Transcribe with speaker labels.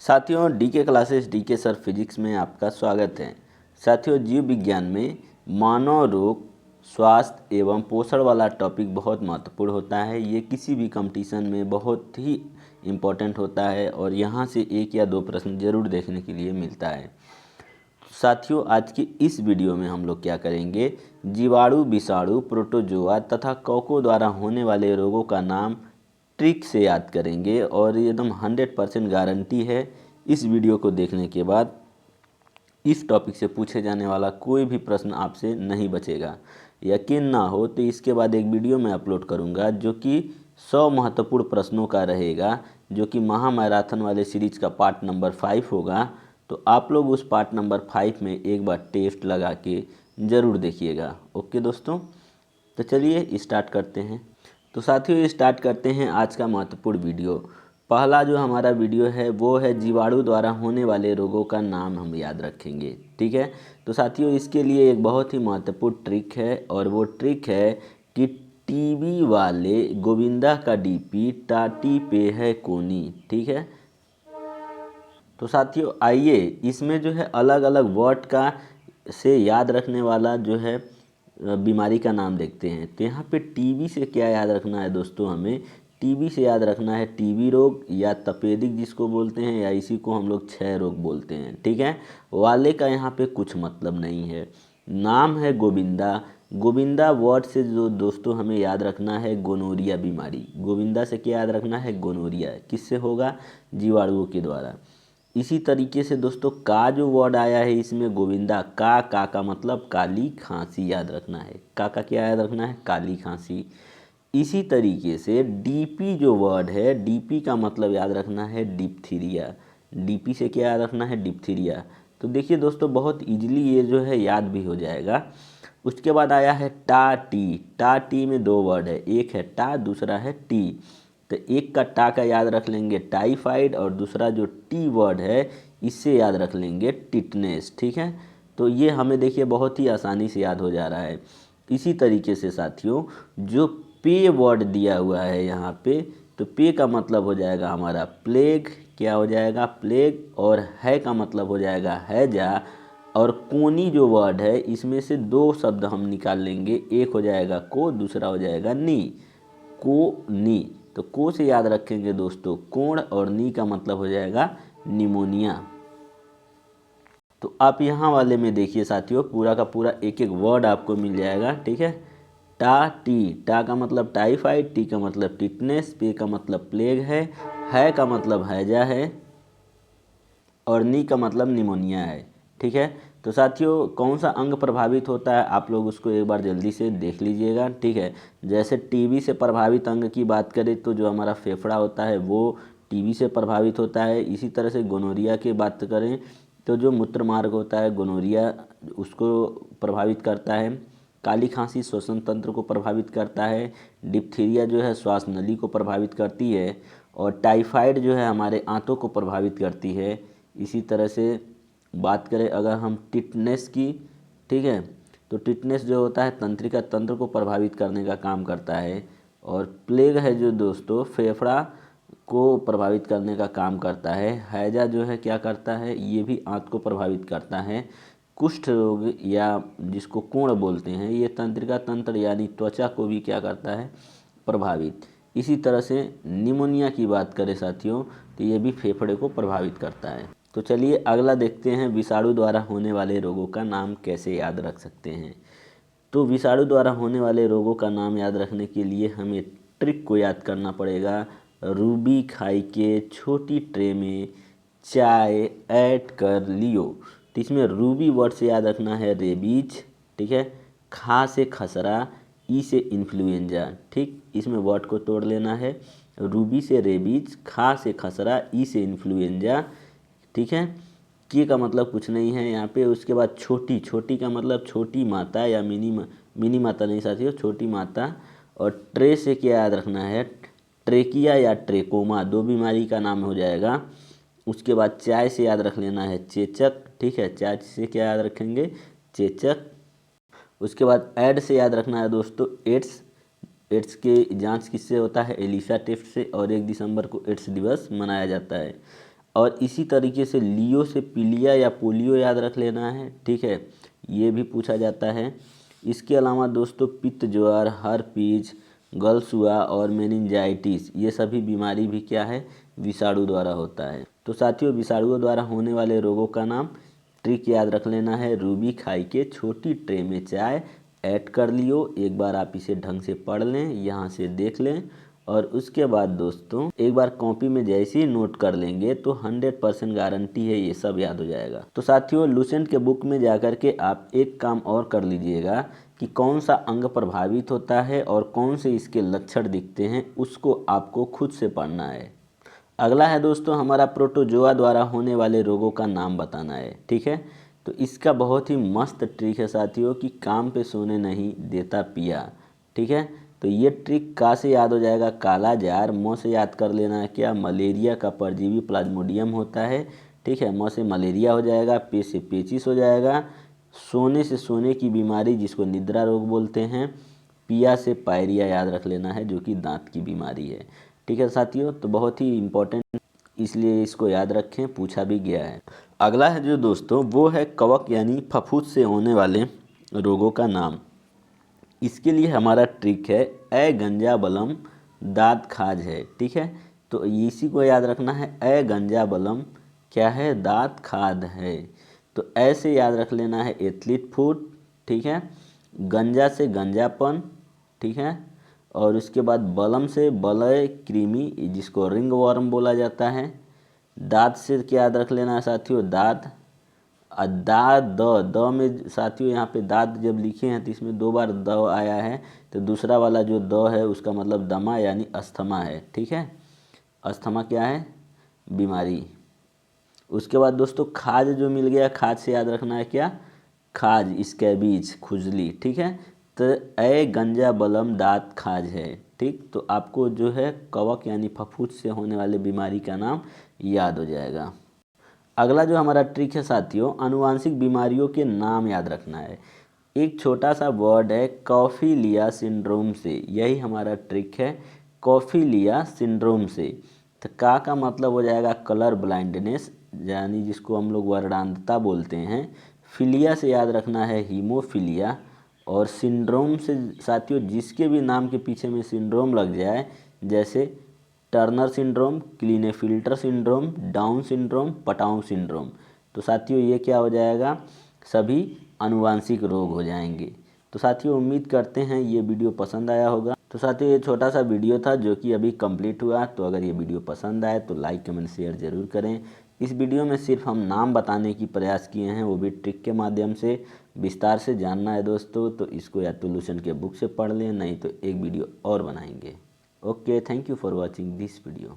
Speaker 1: साथियों, DK classes DK sir physics में आपका स्वागत है। साथियों, जीव विज्ञान में मानव रोग, स्वास्थ्य एवं पोषण वाला टॉपिक बहुत महत्वपूर्ण होता है। ये किसी भी कंपटीशन में बहुत ही इम्पोर्टेंट होता है और यहाँ से 1 या 2 प्रश्न जरूर देखने के लिए मिलता है। साथियों, आज की इस वीडियो में हम लोग क्या करेंगे, जीवाणु, विषाणु, प्रोटोजोआ तथा कवकों द्वारा होने वाले रोगों का नाम ट्रिक से याद करेंगे और एकदम 100% गारंटी है इस वीडियो को देखने के बाद इस टॉपिक से पूछे जाने वाला कोई भी प्रश्न आपसे नहीं बचेगा। यकीन ना हो तो इसके बाद एक वीडियो मैं अपलोड करूंगा जो कि 100 महत्वपूर्ण प्रश्नों का रहेगा, जो कि महामैराथन वाले सीरीज का पार्ट नंबर 5 होगा। तो आप लोग उस पार्ट नंबर 5 में एक बार टेस्ट लगा के ज़रूर देखिएगा। ओके दोस्तों, तो चलिए स्टार्ट करते हैं। तो साथियों, स्टार्ट करते हैं आज का महत्वपूर्ण वीडियो। पहला जो हमारा वीडियो है वो है जीवाणु द्वारा होने वाले रोगों का नाम हम याद रखेंगे। ठीक है, तो साथियों इसके लिए एक बहुत ही महत्वपूर्ण ट्रिक है और वो ट्रिक है कि टीबी वाले गोविंदा का डीपी टाटी पे है कोनी। ठीक है, तो साथियों आइए इसमें जो है अलग अलग वर्ड का से याद रखने वाला जो है बीमारी का नाम देखते हैं। तो यहाँ पे टीबी से क्या याद रखना है दोस्तों, हमें टीबी से याद रखना है टीबी रोग या तपेदिक जिसको बोलते हैं, या इसी को हम लोग क्षय रोग बोलते हैं। ठीक है, वाले का यहाँ पे कुछ मतलब नहीं है। नाम है गोविंदा। गोविंदा वर्ड से जो दोस्तों हमें याद रखना है गोनोरिया बीमारी। गोविंदा से क्या याद रखना है, गोनोरिया। किससे होगा, जीवाणुओं के द्वारा। इसी तरीके से दोस्तों का जो वर्ड आया है इसमें गोविंदा, का मतलब काली खांसी याद रखना है। का क्या याद रखना है, काली खांसी। इसी तरीके से डीपी जो वर्ड है, डीपी का मतलब याद रखना है डिप्थीरिया। डीपी से क्या याद रखना है, डिप्थीरिया। तो देखिए दोस्तों बहुत इजीली ये जो है याद भी हो जाएगा। उसके बाद आया है टा टी। टा टी में 2 वर्ड है, एक है टा, दूसरा है टी। तो एक का टा का याद रख लेंगे टाइफाइड और दूसरा जो टी वर्ड है इससे याद रख लेंगे टिटनेस। ठीक है, तो ये हमें देखिए बहुत ही आसानी से याद हो जा रहा है। इसी तरीके से साथियों जो पे वर्ड दिया हुआ है यहाँ पे, तो पे का मतलब हो जाएगा हमारा प्लेग। क्या हो जाएगा, प्लेग। और है का मतलब हो जाएगा हैजा। और कोनी जो वर्ड है इसमें से 2 शब्द हम निकाल लेंगे, एक हो जाएगा को, दूसरा हो जाएगा नी। को नी, तो को से याद रखेंगे दोस्तों कोण और नी का मतलब हो जाएगा निमोनिया। तो आप यहाँ वाले में देखिए साथियों पूरा का पूरा एक एक वर्ड आपको मिल जाएगा। ठीक है, टा टी, टा का मतलब टाइफाइड, टी का मतलब टिटनेस, पे का मतलब प्लेग है का मतलब हैजा है और नी का मतलब निमोनिया है। ठीक है, तो साथियों कौन सा अंग प्रभावित होता है आप लोग उसको एक बार जल्दी से देख लीजिएगा। ठीक है, जैसे टीबी से प्रभावित अंग की बात करें तो जो हमारा फेफड़ा होता है वो टीबी से प्रभावित होता है। इसी तरह से गोनोरिया की बात करें तो जो मूत्र मार्ग होता है गोनोरिया उसको प्रभावित करता है। काली खांसी श्वसन तंत्र को प्रभावित करता है। डिप्थीरिया जो है श्वास नली को प्रभावित करती है। और टाइफाइड जो है हमारे आंतों को प्रभावित करती है। इसी तरह से बात करें अगर हम टिटनेस की, ठीक है, तो टिटनेस जो होता है तंत्रिका तंत्र को प्रभावित करने का काम करता है। और प्लेग है जो दोस्तों फेफड़ा को प्रभावित करने का काम करता है। हैजा जो है क्या करता है, ये भी आंत को प्रभावित करता है। कुष्ठ रोग या जिसको कोढ़ बोलते हैं ये तंत्रिका तंत्र यानी त्वचा को भी क्या करता है, प्रभावित। इसी तरह से निमोनिया की बात करें साथियों तो ये भी फेफड़े को प्रभावित करता है। तो चलिए अगला देखते हैं विषाणु द्वारा होने वाले रोगों का नाम कैसे याद रख सकते हैं। तो विषाणु द्वारा होने वाले रोगों का नाम याद रखने के लिए हमें ट्रिक को याद करना पड़ेगा। रूबी खाई के छोटी ट्रे में चाय ऐड कर लियो। तो इसमें रूबी वर्ड से याद रखना है रेबीज। ठीक है, खा से खसरा, ई से इन्फ्लुएंजा। ठीक, इसमें वर्ड को तोड़ लेना है। रूबी से रेबीज, खा से खसरा, ई से इन्फ्लुएंजा। ठीक है, के का मतलब कुछ नहीं है यहाँ पे। उसके बाद छोटी, छोटी का मतलब छोटी माता या मिनी माता नहीं साथियों, छोटी माता। और ट्रे से क्या याद रखना है, ट्रेकिया या ट्रेकोमा, 2 बीमारी का नाम हो जाएगा। उसके बाद चाय से याद रख लेना है चेचक। ठीक है, चाय से क्या याद रखेंगे, चेचक। उसके बाद ऐड से याद रखना है दोस्तों एड्स। एड्स के जांच किससे होता है, एलिसा टेस्ट से। और 1 दिसंबर को एड्स दिवस मनाया जाता है। और इसी तरीके से लियो से पीलिया या पोलियो याद रख लेना है, ठीक है, ये भी पूछा जाता है। इसके अलावा दोस्तों पित्त ज्वर, हर्पीज, गलसुआ और मेनिंजाइटिस, ये सभी बीमारी भी क्या है, विषाणु द्वारा होता है। तो साथियों, विषाणुओं द्वारा होने वाले रोगों का नाम, ट्रिक याद रख लेना है, रूबी खाई के छोटी ट्रे में चाय ऐड कर लियो। एक बार आप इसे ढंग से पढ़ लें, यहाँ से देख लें, और उसके बाद दोस्तों एक बार कॉपी में जैसे ही नोट कर लेंगे तो 100% गारंटी है ये सब याद हो जाएगा। तो साथियों, लुसेंट के बुक में जाकर के आप एक काम और कर लीजिएगा कि कौन सा अंग प्रभावित होता है और कौन से इसके लक्षण दिखते हैं, उसको आपको खुद से पढ़ना है। अगला है दोस्तों हमारा प्रोटोजोआ द्वारा होने वाले रोगों का नाम बताना है, ठीक है। तो इसका बहुत ही मस्त ट्रिक है साथियों कि काम पे सोने नहीं देता पिया, ठीक है। तो ये ट्रिक का से याद हो जाएगा, काला जार, म से याद कर लेना है क्या, मलेरिया का परजीवी प्लाज्मोडियम होता है, ठीक है। म से मलेरिया हो जाएगा, पे से पेचिस हो जाएगा, सोने से सोने की बीमारी जिसको निद्रा रोग बोलते हैं, पिया से पायरिया याद रख लेना है जो कि दांत की बीमारी है, ठीक है साथियों। तो बहुत ही इम्पोर्टेंट, इसलिए इसको याद रखें, पूछा भी गया है। अगला है जो दोस्तों वो है कवक यानी फफूंद से होने वाले रोगों का नाम। इसके लिए हमारा ट्रिक है ए गंजा बलम दाँत खाज है, ठीक है। तो इसी को याद रखना है, ए गंजा बलम क्या है, दाँत खाद है। तो ऐसे याद रख लेना है एथलीट फूड, ठीक है। गंजा से गंजापन, ठीक है। और उसके बाद बलम से बलय कृमि जिसको रिंग वर्म बोला जाता है। दाँत से क्या याद रख लेना है साथियों, दाँत। दा द में साथियों यहाँ पे दाँत जब लिखे हैं तो इसमें 2 बार द आया है, तो दूसरा वाला जो द है उसका मतलब दमा यानी अस्थमा है, ठीक है। अस्थमा क्या है, बीमारी। उसके बाद दोस्तों खाज जो मिल गया, खाज से याद रखना है क्या, खाज, स्कैबीज, खुजली, ठीक है। तो ए गंजा बलम दाँत खाज है, ठीक। तो आपको जो है कवक यानी फफूंद से होने वाले बीमारी का नाम याद हो जाएगा। अगला जो हमारा ट्रिक है साथियों, आनुवांशिक बीमारियों के नाम याद रखना है। एक छोटा सा वर्ड है कॉफीलिया सिंड्रोम से, यही हमारा ट्रिक है, कॉफीलिया सिंड्रोम से। तो का मतलब हो जाएगा कलर ब्लाइंडनेस, यानी जिसको हम लोग वर्णांधता बोलते हैं। फिलिया से याद रखना है हीमोफिलिया, और सिंड्रोम से साथियों जिसके भी नाम के पीछे में सिंड्रोम लग जाए, जैसे Turner syndrome, Klinefelter syndrome, Down syndrome, Patau syndrome, तो साथियों ये क्या हो जाएगा, सभी आनुवांशिक रोग हो जाएंगे। तो साथियों उम्मीद करते हैं ये वीडियो पसंद आया होगा। तो साथियों ये छोटा सा वीडियो था जो कि अभी कंप्लीट हुआ। तो अगर ये वीडियो पसंद आए तो लाइक कमेंट शेयर ज़रूर करें। इस वीडियो में सिर्फ हम नाम बताने की प्रयास किए हैं, वो भी ट्रिक के माध्यम से। विस्तार से जानना है दोस्तों तो इसको या तो लुसेंट के बुक से पढ़ लें, नहीं तो एक वीडियो और बनाएंगे। Okay, thank you for watching this video.